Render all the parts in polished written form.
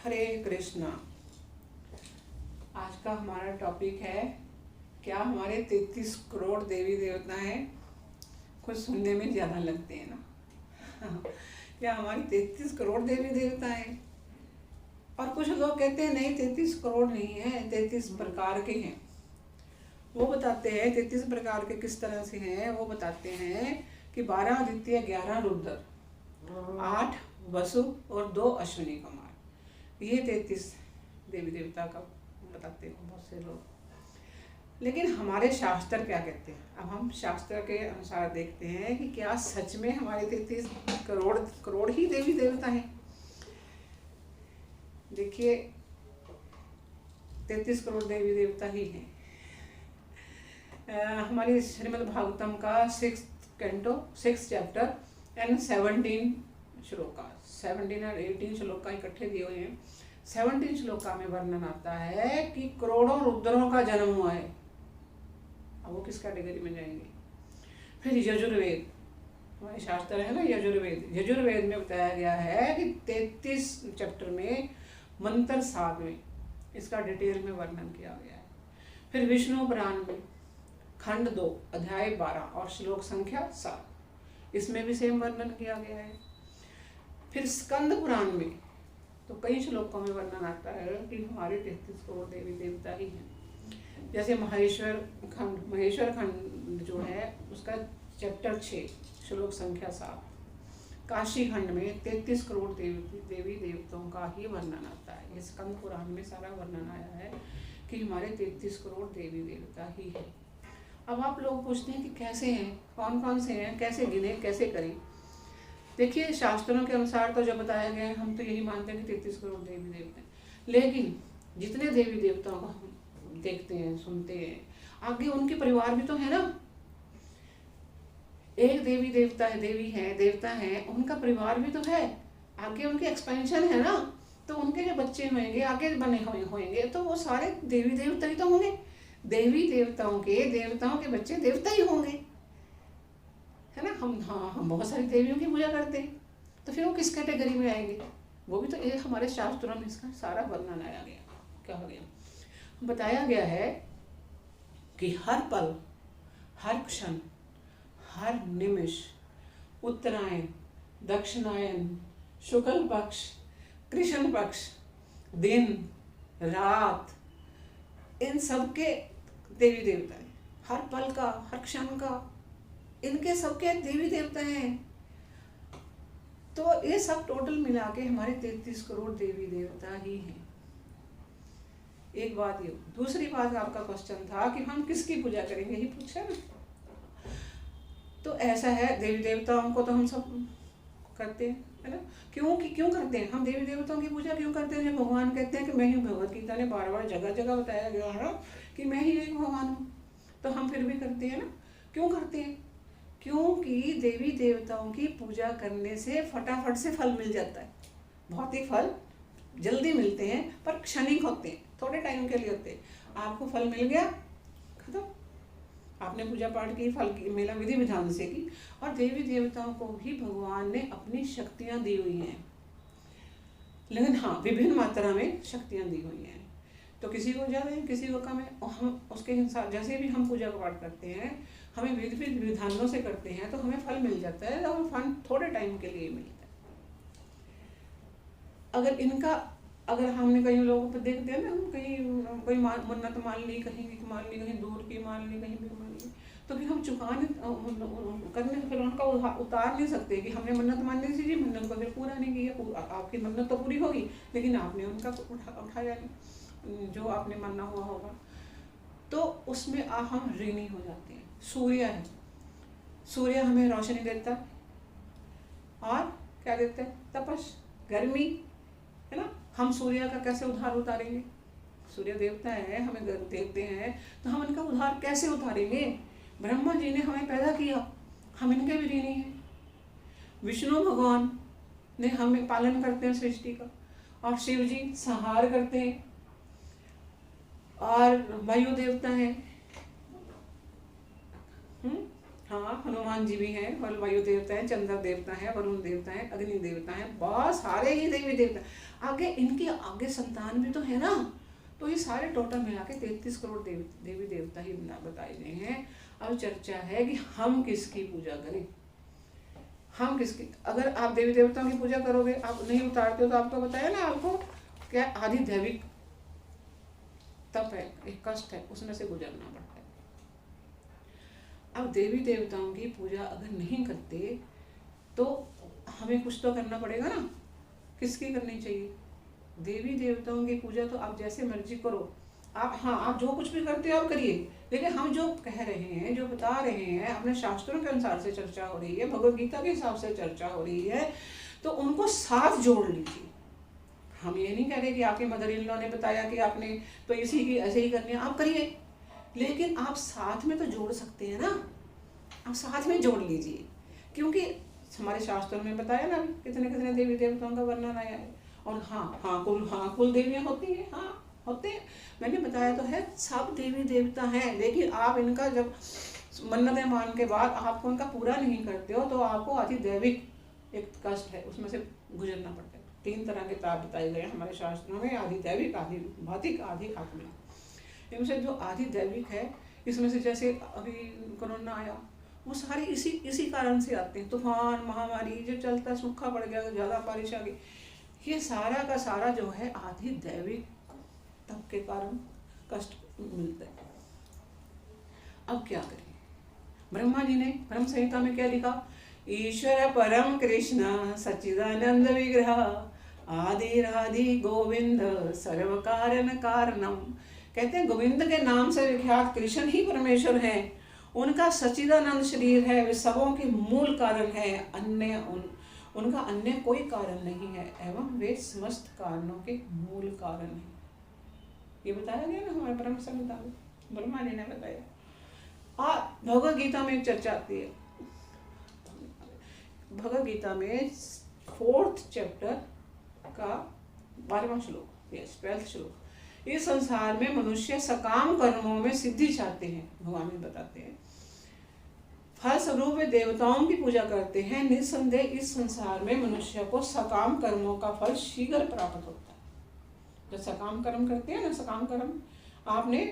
हरे कृष्णा। आज का हमारा टॉपिक है, क्या हमारे 33 करोड़ देवी देवता हैं? कुछ सुनने में ज़्यादा लगते हैं ना। क्या हमारी 33 करोड़ देवी देवता हैं? और कुछ लोग कहते हैं नहीं, 33 करोड़ नहीं है, 33 प्रकार के हैं। वो बताते हैं 33 प्रकार के किस तरह से हैं। वो बताते हैं कि 12 आदित्य, 11 रुद्र, 8 वसु और 2 अश्विनी कुमार, ये 33 देवी देवता का बताते हैं बहुत से लोग। लेकिन हमारे शास्त्र क्या कहते हैं? अब हम शास्त्र के अनुसार देखते हैं कि क्या सच में हमारे 33 करोड़ ही देवी देवता हैं। देखिए, 33 करोड़ देवी देवता ही हैं। हमारी श्रीमद् भागवतम का 6th canto 6th chapter and 17 shloka, 17 और 18 श्लोका इकट्ठे दिए हुए हैं। 17 श्लोका में वर्णन आता है कि करोड़ों रुद्रों का जन्म हुआ है। अब वो किस कैटेगरी में जाएंगे? फिर यजुर्वेद, हमारे शास्त्र है ना यजुर्वेद, यजुर्वेद में बताया गया है कि 33 चैप्टर में मंत्र 7 में इसका डिटेल में वर्णन किया गया है। फिर विष्णु पुराण में खंड 2 अध्याय 12 और श्लोक संख्या 7, इसमें भी सेम वर्णन किया गया है। फिर स्कंद पुराण में तो कई श्लोकों में वर्णन आता है कि हमारे 33 करोड़ देवी देवता ही हैं। जैसे महेश्वर खंड जो है उसका चैप्टर 6 श्लोक संख्या 7, काशी खंड में 33 करोड़ देवी देवताओं का ही वर्णन आता है। ये स्कंद पुराण में सारा वर्णन आया है कि हमारे 33 करोड़ देवी देवता ही है। अब आप लोग पूछते हैं कि कैसे हैं, कौन कौन से हैं, कैसे गिने, कैसे करें? देखिए, शास्त्रों के अनुसार तो जो बताया गया है हम तो यही मानते हैं कि 33 करोड़ देवी देवता हैं। लेकिन जितने देवी देवताओं को हम देखते हैं, सुनते हैं, आगे उनके परिवार भी तो है ना। एक देवी देवता है, देवता है, उनका परिवार भी तो है, आगे उनके एक्सपेंशन है ना। तो उनके जो बच्चे होंगे, आगे बने होंगे, तो वो सारे देवी देवता ही तो होंगे। देवी देवताओं के बच्चे देवता ही होंगे, है ना। हम बहुत सारी देवियों की पूजा करते हैं, तो फिर वो किस कैटेगरी में आएंगे? वो भी तो एक हमारे शास्त्रों में इसका सारा वर्णन आया गया। क्या हो गया? बताया गया है कि हर पल, हर क्षण, हर निमिष, उत्तरायण, दक्षिणायन, शुक्ल पक्ष, कृष्ण पक्ष, दिन रात, इन सब के देवी देवता हैं। हर पल का, हर क्षण का, इनके सबके देवी देवता हैं। तो ये सब टोटल मिला के हमारे 33 करोड़ देवी देवता ही हैं। एक बात ये। दूसरी बात, आपका क्वेश्चन था कि हम किसकी पूजा करेंगे, यही पूछा ना। तो ऐसा है, देवी देवताओं को तो हम सब करते हैं, है ना। क्यों करते हैं हम देवी देवताओं की पूजा? क्यों करते हैं? जब भगवान कहते हैं कि मैं ही, भगवत गीता ने बार बार जगह जगह बताया गया है कि मैं ही एक भगवान हूँ, तो हम फिर भी करते हैं ना। क्यों करते हैं? क्योंकि देवी देवताओं की पूजा करने से फटाफट से फल मिल जाता है। भौतिक फल जल्दी मिलते हैं, पर क्षणिक होते हैं, थोड़े टाइम के लिए होते हैं। आपको फल मिल गया, खत्म, आपने पूजा पाठ की, फल की, मेला विधि विधान से की। और देवी देवताओं को भी भगवान ने अपनी शक्तियाँ दी हुई हैं, लेकिन हाँ, विभिन्न मात्रा में शक्तियाँ दी हुई हैं। तो किसी को ज़्यादा है, किसी को कम है, और हम उसके हिसाब, जैसे भी हम पूजा पाठ करते हैं, हमें विधि विधानों से करते हैं, तो हमें फल मिल जाता है, और फल थोड़े टाइम के लिए मिलता है। अगर हमने कई लोगों पर देखते हैं ना, हम कहीं कोई मन्नत मान ली, कहीं दूर की मान ली, कहीं भी मान ली, तो फिर हम चुकाने करने, फिर उनका उतार नहीं सकते कि हमने मन्नत मान ली थी, मन्नत को फिर पूरा नहीं किया। आपकी मन्नत तो पूरी होगी, लेकिन आपने उनका उठाया नहीं जो आपने मानना हुआ होगा, तो उसमें हम ऋणी हो जाते हैं। सूर्य है, सूर्य हमें रोशनी देता है, और क्या देता है? तपश, गर्मी, है ना। हम सूर्य का कैसे उधार उतारेंगे? सूर्य देवता है, हमें देखते हैं, तो हम इनका उधार कैसे उतारेंगे? ब्रह्मा जी ने हमें पैदा किया, हम इनके भी ऋणी हैं। विष्णु भगवान ने हमें पालन करते हैं सृष्टि का, और शिव जी संहार करते हैं, और वायु देवता है, हाँ, हनुमान जी भी हैं, और वायु देवता है, चंद्र देवता है, वरुण देवता है, अग्नि देवता है, बहुत सारे ही देवी देवता। आगे इनकी आगे संतान भी तो है ना, तो ये सारे टोटल मिला के 33 करोड़ देवी देवता ही बताए गए हैं। अब चर्चा है कि हम किसकी पूजा करें, हम किसकी। अगर आप देवी देवताओं की पूजा करोगे, आप नहीं उतारते हो, तो आपको बताया ना, आपको क्या आदि दैविक तप है, एक कष्ट है, उसमें से गुजरना पड़ता है। अब देवी देवताओं की पूजा अगर नहीं करते तो हमें कुछ तो करना पड़ेगा ना। किसकी करनी चाहिए? देवी देवताओं की पूजा तो आप जैसे मर्जी करो, आप, हाँ, आप जो कुछ भी करते हो आप करिए, लेकिन हम जो कह रहे हैं, जो बता रहे हैं, अपने शास्त्रों के अनुसार से चर्चा हो रही है, भगवद गीता के हिसाब से चर्चा हो रही है, तो उनको साथ जोड़ लीजिए। हम ये नहीं कह रहे कि आपके मदर इन लॉ ने बताया कि आपने तो इसी की ऐसे ही करनी है, आप करिए, लेकिन आप साथ में तो जोड़ सकते हैं ना, आप साथ में जोड़ लीजिए, क्योंकि हमारे शास्त्रों में बताया ना कितने कितने देवी देवताओं का वर्णन आया है। और हाँ, कुल देवियाँ होती हैं, हाँ होते हैं, मैंने बताया तो है, सब देवी देवता हैं, लेकिन आप इनका जब मन्नतें मान के बाद आपको इनका पूरा नहीं करते हो, तो आपको आदि दैविक एक कष्ट है, उसमें से गुजरना पड़ता है। 3 तरह के ताप बताए गए हमारे शास्त्रों में, आदि दैविक, आदि भौतिक, आदि आत्मिक। इनसे जो आदि दैविक है, इसमें से जैसे अभी कोरोना आया, वो सारे इसी कारण से आते हैं। तूफान, महामारी जो चलता, सूखा पड़ गया, ज़्यादा बारिश आ गई, ये सारा का सारा जो है आदि दैविक तप के कारण कष्ट मिलता है। अब क्या करें? ब्रह्मा जी ने ब्रह्म संहिता में क्या लिखा? ईश्वर परम कृष्ण सच्चिदानंद विग्रह आदिरादि गोविंद सर्व कारण कारणम। कहते हैं गोविंद के नाम से विख्यात कृष्ण ही परमेश्वर हैं, उनका सच्चिदानंद शरीर है, वे सबों के मूल कारण है, उनका अन्य कोई कारण नहीं है, एवं वे समस्त कारणों के मूल कारण हैं। ये बताया गया ना हमारे ब्रह्म संहिता में, ब्रह्मा जी ने बताया। और भगवद गीता में एक चर्चा आती है, भगवद गीता में 4th चैप्टर का 12वां श्लोक, 12th श्लोक। इस संसार में मनुष्य सकाम कर्मों में सिद्धि चाहते हैं, भगवान भी बताते हैं, फल स्वरूप वे देवताओं की पूजा करते हैं। निस्संदेह इस संसार में मनुष्य को सकाम कर्मों का फल शीघ्र प्राप्त होता है। जो सकाम कर्म करते हैं ना, सकाम कर्म, आपने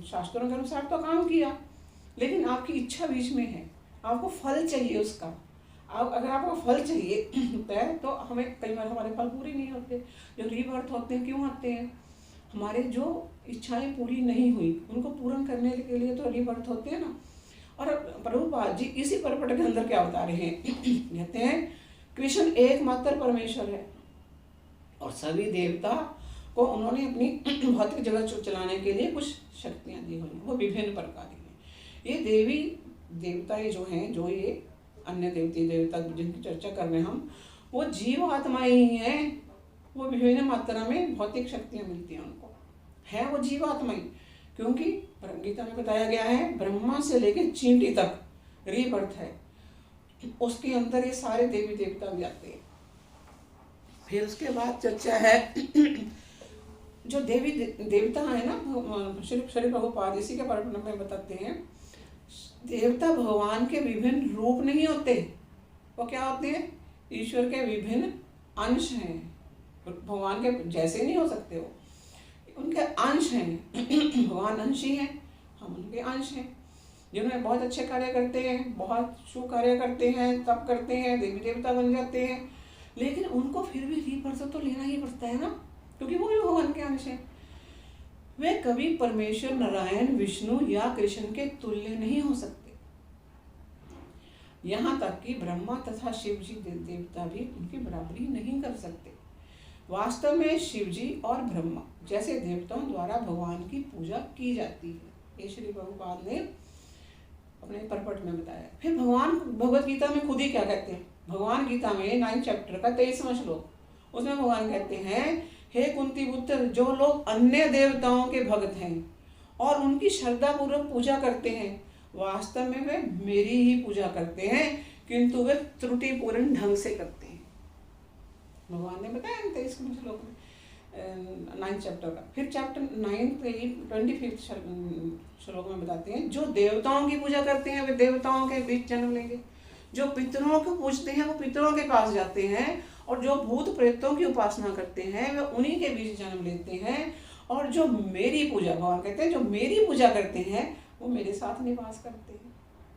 शास्त्रों के अनुसार तो काम किया, लेकिन आपकी इच्छा बीच में है, आपको फल चाहिए उसका। अगर आपको फल चाहिए तो हमें कई बार हमारे फल पूरे नहीं होते। जो रीबर्थ होते हैं, क्यों आते हैं? हमारे जो इच्छाएं पूरी नहीं हुई, उनको पूर्ण करने के लिए तो रीबर्थ होते हैं ना। और प्रभुपाद जी इसी परपट के अंदर क्या बता रहे हैं? कहते हैं कृष्ण एकमात्र परमेश्वर है, और सभी देवता को उन्होंने अपनी भौतिक जगत चलाने के लिए कुछ शक्तियां दी हुई हैं, वो विभिन्न प्रकार की हैं। ये देवी देवता ये जो हैं, जो ये अन्य देवता जिनकी चर्चा कर रहे हैं हम, वो जीव आत्माएं ही हैं। वो विभिन्न मात्रा में भौतिक शक्तियां मिलती हैं उनको, है वो जीव आत्माएं, क्योंकि गीता में बताया गया है ब्रह्मा से लेकर चींटी तक रीबर्थ है, उसके अंदर ये सारे देवी देवता भी आते हैं। फिर उसके बाद चर्चा है जो देवी देवता है ना, श्री प्रभुपाद इसी के बारे में बताते हैं, देवता भगवान के विभिन्न रूप नहीं होते, वो क्या होते हैं? ईश्वर के विभिन्न अंश हैं, भगवान के जैसे नहीं हो सकते, वो उनके अंश हैं। भगवान अंश ही हैं, हम उनके अंश हैं, जिन्होंने बहुत अच्छे कार्य करते हैं, बहुत शुभ कार्य करते हैं, तप करते हैं, देवी देवता बन जाते हैं, लेकिन उनको फिर भी रीबर्थ तो लेना ही पड़ता है ना, क्योंकि वो भी भगवान के अंश हैं। वे कभी परमेश्वर नारायण, विष्णु या कृष्ण के तुल्य नहीं हो सकते। यहाँ तक कि ब्रह्मा तथा शिव जी देवता भी उनकी बराबरी नहीं कर सकते। वास्तव में शिव जी और ब्रह्मा जैसे देवताओं द्वारा भगवान की पूजा की जाती है। ये श्री प्रभुपाद ने अपने परपट में बताया। फिर भगवान भगवद गीता में खुद ही क्या कहते हैं? भगवान गीता में 9 चैप्टर का 23वां श्लोक, उसमें भगवान कहते हैं, हे कुंती पुत्र, जो लोग अन्य देवताओं के भक्त हैं और उनकी श्रद्धा पूर्वक पूजा करते हैं, वास्तव में वे मेरी ही पूजा करते हैं, किंतु वे त्रुटिपूर्ण ढंग से करते हैं। भगवान ने बताया 23वें श्लोक में, 9th चैप्टर का। फिर चैप्टर 9 के 25 श्लोक में बताते हैं, जो देवताओं की पूजा करते हैं वे देवताओं के बीच जन्म लेंगे, जो पितरों को पूजते हैं वो पितरों के पास जाते हैं, और जो भूत प्रेतों की उपासना करते हैं वे उन्हीं के बीच जन्म लेते हैं, और जो मेरी पूजा, भगवान कहते हैं जो मेरी पूजा करते हैं वो मेरे साथ निवास करते हैं।